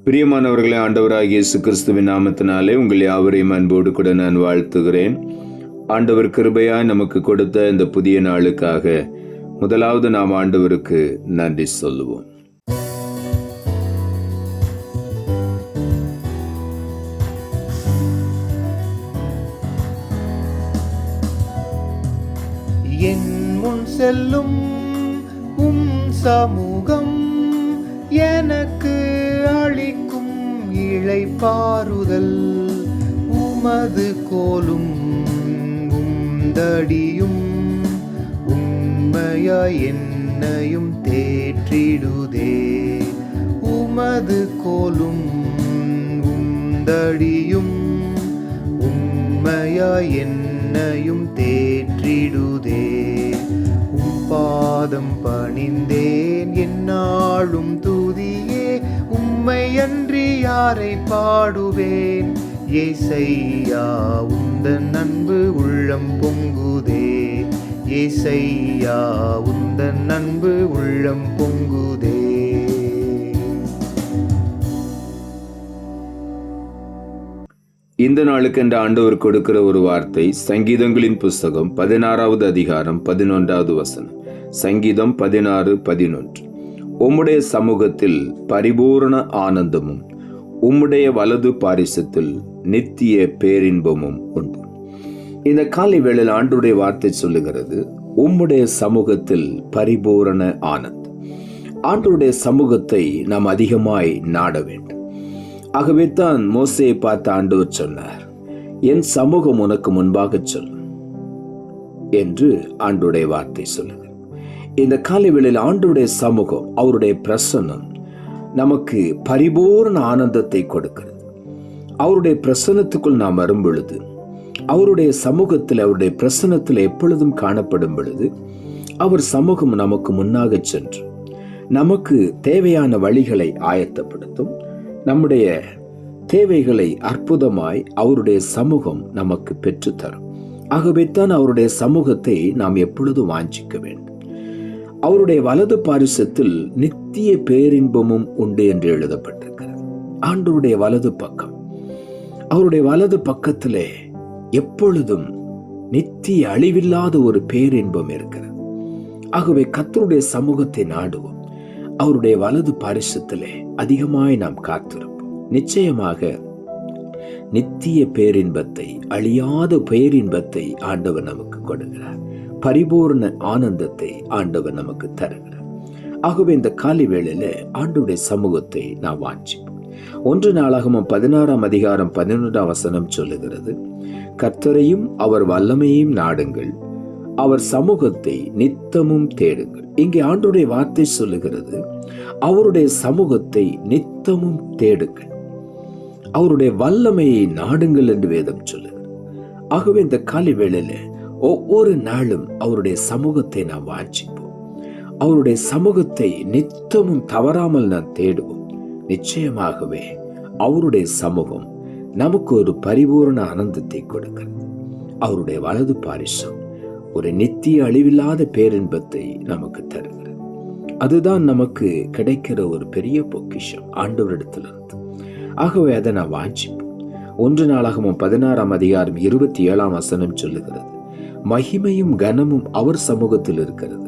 பிரியமானவர்களே, ஆண்டவராகிய இயேசு கிறிஸ்துவின் நாமத்தினாலே உங்கள் யாவரையும் அன்போடு கூட நான் வாழ்த்துகிறேன். ஆண்டவர் கிருபையாய் நமக்கு கொடுத்த இந்த புதிய நாளுக்காக முதலாவது நாம் ஆண்டவருக்கு நன்றி சொல்லுவோம். என் முன் செல்லும் சமூகம் எனக்கு அளிக்கும் இளைப்பாறுதல். உமது கோலும் உந்தடியும் உண்மையாய் என்னையும் தேற்றிடுதே. உமது கோலும் உந்தடியும் உண்மையாய் என்னையும் தேற்றிடுதே. பாதம் பணிந்தேன் என்னாலும் துதியே. உம்மையன்றி யாரை பாடுவேன்? ஏசையா உந்தன் அன்பு உள்ளம் பொங்குதே. ஏசையா உந்தன் அன்பு உள்ளம் பொங்குதே. இந்த நாளுக்கு என்ற ஆண்டவர் கொடுக்கிற ஒரு வார்த்தை சங்கீதங்களின் புஸ்தகம் 16வது அதிகாரம் 11வது வசனம். சங்கீதம் 16:11. உம்முடைய சமூகத்தில் பரிபூரண ஆனந்தமும் உம்முடைய வலது பாரிசத்தில் நித்திய பேரின்பமும் உண்டு. இந்த காலை வேளையில் ஆண்டவருடைய வார்த்தை சொல்லுகிறது, உம்முடைய சமூகத்தில் பரிபூரண ஆனந்தம். ஆண்டவருடைய சமூகத்தை நாம் அதிகமாய் நாட வேண்டும். ஆகவே தான் மோசேயை பார்த்து ஆண்டவர் சொன்னார், என் சமூகம் உனக்கு முன்பாக சொல்லும் என்று ஆண்டவருடைய வார்த்தை சொல்லுகிறது. இந்த காலை வேளையில் ஆண்டவருடைய சமூகம், அவருடைய பிரசன்னம் நமக்கு பரிபூர்ண ஆனந்தத்தை கொடுக்கிறது. அவருடைய பிரசன்னத்துக்குள் நாம் வரும் பொழுது, அவருடைய சமூகத்தில், அவருடைய பிரசன்னத்தில் எப்பொழுதும் காணப்படும் பொழுது, அவர் சமூகம் நமக்கு முன்னாக சென்று நமக்கு தேவையான வழிகளை ஆயத்தப்படுத்தும். நம்முடைய தேவைகளை அற்புதமாய் அவருடைய சமூகம் நமக்கு பெற்றுத்தரும். ஆகவே தான் அவருடைய சமூகத்தை நாம் எப்பொழுதும் வாஞ்சிக்க வேண்டும். அவருடைய வலது பாரிசத்தில் நித்திய பேரின்பமும் உண்டு என்று எழுதப்பட்டிருக்கிறது. ஆண்டவருடைய வலது பக்கம், அவருடைய வலது பக்கத்திலே எப்பொழுதும் நித்திய அழிவில்லாத ஒரு பேரின்பம் இருக்கிறது. ஆகவே கர்த்தருடைய சமூகத்தை நாடுவோம். அவருடைய வலது பாரிசத்திலே அதிகமாய் நாம் காத்திருப்போம். நிச்சயமாக நித்திய பேரின்பத்தை, அழியாத பேரின்பத்தை ஆண்டவர் நமக்கு கொடுக்கிறார். பரிபூர்ண ஆனந்தத்தை ஆண்டவர் நமக்கு தருகிறார். ஆகவே இந்த காலை வேளையில ஆண்டவருடைய சமூகத்தை நாம் வாஞ்சிப்போம். 1 நாளாகமம் 16ஆம் அதிகாரம் 11ஆம் வசனம் சொல்லுகிறது, கர்த்தரையும் அவர் வல்லமையையும் நாடுங்கள், அவர் சமூகத்தை நித்தமும் தேடுங்கள். இங்கே ஆண்டவருடைய வார்த்தை சொல்லுகிறது, அவருடைய சமூகத்தை நித்தமும் தேடுங்கள், அவருடைய வல்லமையை நாடுங்கள் என்று வேதம் சொல்லுகிறது. ஆகவே இந்த காலை வேளையில ஒவ்வொரு நாளும் அவருடைய சமூகத்தை நாம் வாஞ்சிப்போம். அவருடைய சமூகத்தை நித்தமும் தவறாமல் நாம் தேடுவோம். நிச்சயமாகவே அவருடைய சமூகம் நமக்கு ஒரு பரிபூரண ஆனந்தத்தை கொடுக்கிறது. அவருடைய வலது பாரிசம் ஒரு நித்திய அழிவில்லாத பேரின்பத்தை நமக்கு தருகிறது. அதுதான் நமக்கு கிடைக்கிற ஒரு பெரிய பொக்கிஷம் ஆண்டவரிடத்திலிருந்து. ஆகவே அதை நான் வாஞ்சிப்போம். 1 நாளாகமம் 16ஆம் அதிகாரம் 27ஆம் வசனம் சொல்லுகிறது, மகிமையும் கனமும் அவர் சமூகத்தில் இருக்கிறது,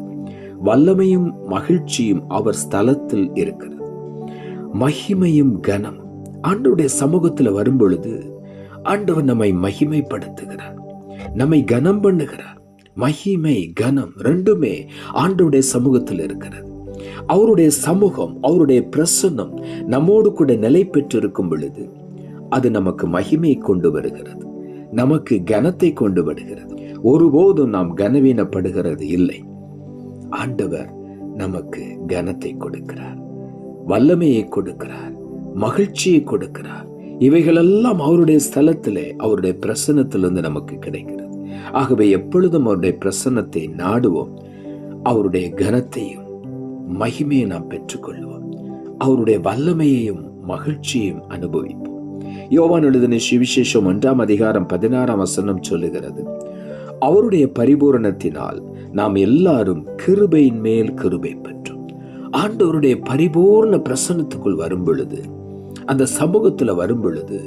வல்லமையும் மகிழ்ச்சியும் அவர் ஸ்தலத்தில் இருக்கிறது. மகிமையும் கனம் ஆண்டவருடைய சமூகத்தில் வரும் பொழுது ஆண்டவர் நம்மை மகிமைப்படுத்துகிறார், நம்மை கனம் பண்ணுகிறார். மகிமை கனம் ரெண்டுமே ஆண்டவருடைய சமூகத்தில் இருக்கிறது. அவருடைய சமூகம், அவருடைய பிரசன்னம் நம்மோடு கூட நிலை பெற்றிருக்கும் பொழுது அது நமக்கு மகிமையை கொண்டு வருகிறது, நமக்கு கனத்தை கொண்டு வருகிறது. ஒருபோதும் நாம் கனவீனப்படுகிறது இல்லை. ஆண்டவர் நமக்கு கனத்தை கொடுக்கிறார், வல்லமையை கொடுக்கிறார், மகிழ்ச்சியை கொடுக்கிறார். இவைகளெல்லாம் அவருடைய ஸ்தலத்திலே, அவருடைய பிரசன்னத்திலிருந்து நமக்கு கிடைக்கிறது. ஆகவே எப்பொழுதும் அவருடைய பிரசன்னத்தை நாடுவோம். அவருடைய கனத்தையும் மகிமையை நாம் பெற்றுக்கொள்வோம். அவருடைய வல்லமையையும் மகிழ்ச்சியையும் அனுபவிப்போம். யோவான் எழுதின சுவிசேஷம் 1ஆம் அதிகாரம் 16ஆம் வசனம் சொல்லுகிறது, அவருடைய பரிபூரணத்தினால் நாம் எல்லாரும் கிருபையின் மேல் கிருபை பெற்றோம். ஆண்டவருடைய பரிபூர்ண பிரசன்னத்துக்குள் வரும் பொழுது அந்த சமூகத்துல வரும் பொழுது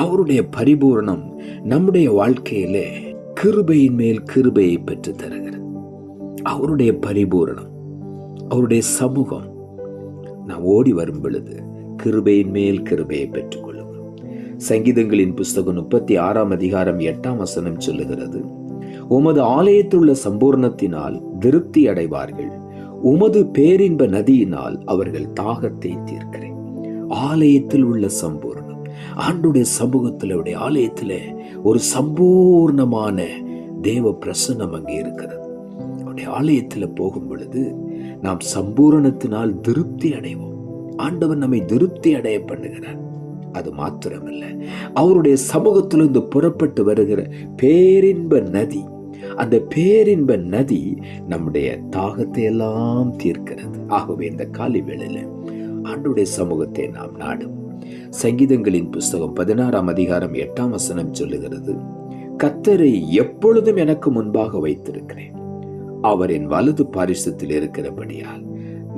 அவருடைய பரிபூரணம் நம்முடைய வாழ்க்கையிலே கிருபையின் மேல் கிருபையை பெற்று தருகிறது. அவருடைய பரிபூரணம், அவருடைய சமூகம் நாம் ஓடி வரும் பொழுது கிருபையின் மேல் கிருபையை பெற்றுக் கொள்ளுகிறோம். சங்கீதங்களின் புஸ்தகம் 36 அதிகாரம் 8 சொல்லுகிறது, உமது ஆலயத்திலுள்ள சம்பூர்ணத்தினால் திருப்தி அடைவார்கள், உமது பேரின்ப நதியினால் அவர்கள் தாகத்தை தீர்க்கிறேன். ஆலயத்தில் உள்ள சம்பூர்ணம், ஆண்டுடைய சமூகத்தில், ஆலயத்தில் ஒரு சம்பூர்ணமான தேவ பிரசன்னம் அங்கே இருக்கிறது. அவருடைய ஆலயத்தில் போகும் பொழுது நாம் சம்பூரணத்தினால் திருப்தி அடைவோம். ஆண்டவர் நம்மை திருப்தி அடைய பண்ணுகிறார். அது மாத்திரமல்ல, அவருடைய சமூகத்திலிருந்து புறப்பட்டு வருகிற பேரின்ப நதி, அந்த பேரின்ப நதி நம்முடைய தாகத்தை எல்லாம் தீர்க்கிறது. ஆகவே இந்த காலை வேளையில ஆண்டவருடைய சமூகத்தை நாம் நாடும். சங்கீதங்களின் புஸ்தகம் 16 அதிகாரம் 8 சொல்லுகிறது, கர்த்தரை எப்பொழுதும் எனக்கு முன்பாக வைத்திருக்கிறேன், அவர் என் வலது பாரிசத்தில் இருக்கிறபடியால்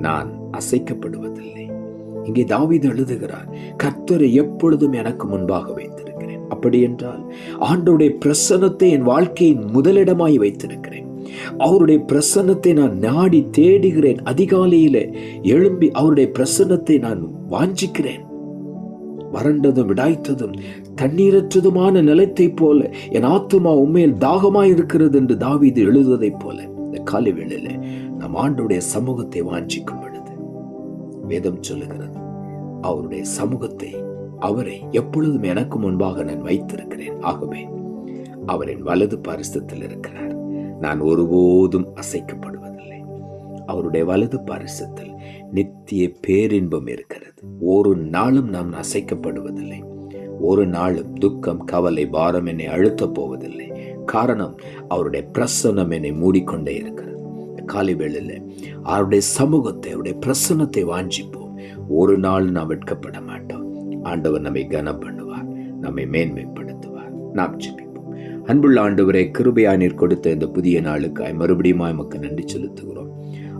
நான் அசைக்கப்படுவதில்லை. இங்கே தாவீது எழுதுகிறார், கர்த்தரை எப்பொழுதும் எனக்கு முன்பாக வைத்திருக்கிறேன். அப்படி என்றால் ஆண்டவருடைய பிரசன்னத்தை என் வாழ்க்கையின் முதலிடமாய் வைத்திருக்கிறேன். அவருடைய பிரசன்னத்தை நான் நாடி தேடுகிறேன். அதிகாலையில எழும்பி அவருடைய பிரசன்னத்தை நான் வாஞ்சிக்கிறேன். வறண்டதும் விடாய்த்ததும் தண்ணீரற்றதுமான நிலத்தை போல என் ஆத்துமா உண்மையில் தாகமாய் இருக்கிறது என்று தாவீது எழுதுவதைப் போல இந்த காலை வேளையில நம் ஆண்டவருடைய சமூகத்தை வாஞ்சிக்கும் பொழுது வேதம் சொல்லுகிறது, அவருடைய சமூகத்தை, அவரை எப்பொழுதும் எனக்கு முன்பாக நான் வைத்திருக்கிறேன். ஆகவே அவரின் வலது பாரிசத்தில் இருக்கிறார். நான் ஒருபோதும் அசைக்கப்படுவதில்லை. அவருடைய வலது பாரிசத்தில் நித்திய பேரின்பம் இருக்கிறது. ஒரு நாளும் நாம் அசைக்கப்படுவதில்லை. ஒரு நாளும் துக்கம், கவலை, பாரம் என்னை அழுத்தப் போவதில்லை. காரணம், அவருடைய பிரசன்னம் என்னை மூடிக்கொண்டே இருக்கிறது. காலை வேளையில அவருடைய சமூகத்தை, அவருடைய பிரசன்னத்தை வாஞ்சிப்போம். ஒரு நாள் நாம் வெட்கப்பட மாட்டோம். ஆண்டவர் நம்மை கனம் பண்ணுவார், நம்மை மேன்மைப்படுத்துவார். நாம் ஜெபிப்போம். அன்புள்ள ஆண்டவரே, கிருபையாய் நீர் கொடுத்த இந்த புதிய நாளுக்காய் மறுபடியும் நமக்கு நன்றி செலுத்துகிறோம்.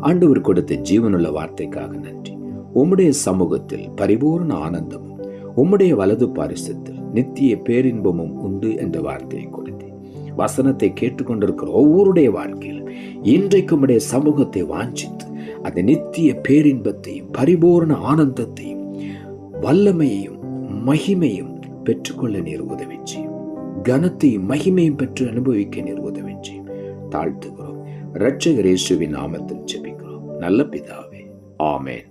ஆண்டவர் கொடுத்த ஜீவனுள்ள வார்த்தைக்காக நன்றி. உம்முடைய சமூகத்தில் பரிபூர்ண ஆனந்தமும் உம்முடைய வலது பாரிசத்தில் நித்திய பேரின்பமும் உண்டு என்ற வார்த்தையை கொடுத்து வசனத்தை கேட்டுக்கொண்டிருக்கிற ஒவ்வொருடைய வாழ்க்கையில் இன்றைக்கு உம்முடைய சமூகத்தை வாஞ்சித்து அந்த நித்திய பேரின்பத்தையும் பரிபூர்ண ஆனந்தத்தையும் வல்லமையையும் மகிமையும் பெற்றுக்கொள்ள நீர் உதவி செய்யும். கனத்தையும் மகிமையும் பெற்று அனுபவிக்க நீர் உதவி செய்யும். தாழ்த்துகிறோம். இரட்சகர் இயேசுவின் நாமத்தில் ஜெபிக்கிறோம் நல்ல பிதாவே, ஆமென்.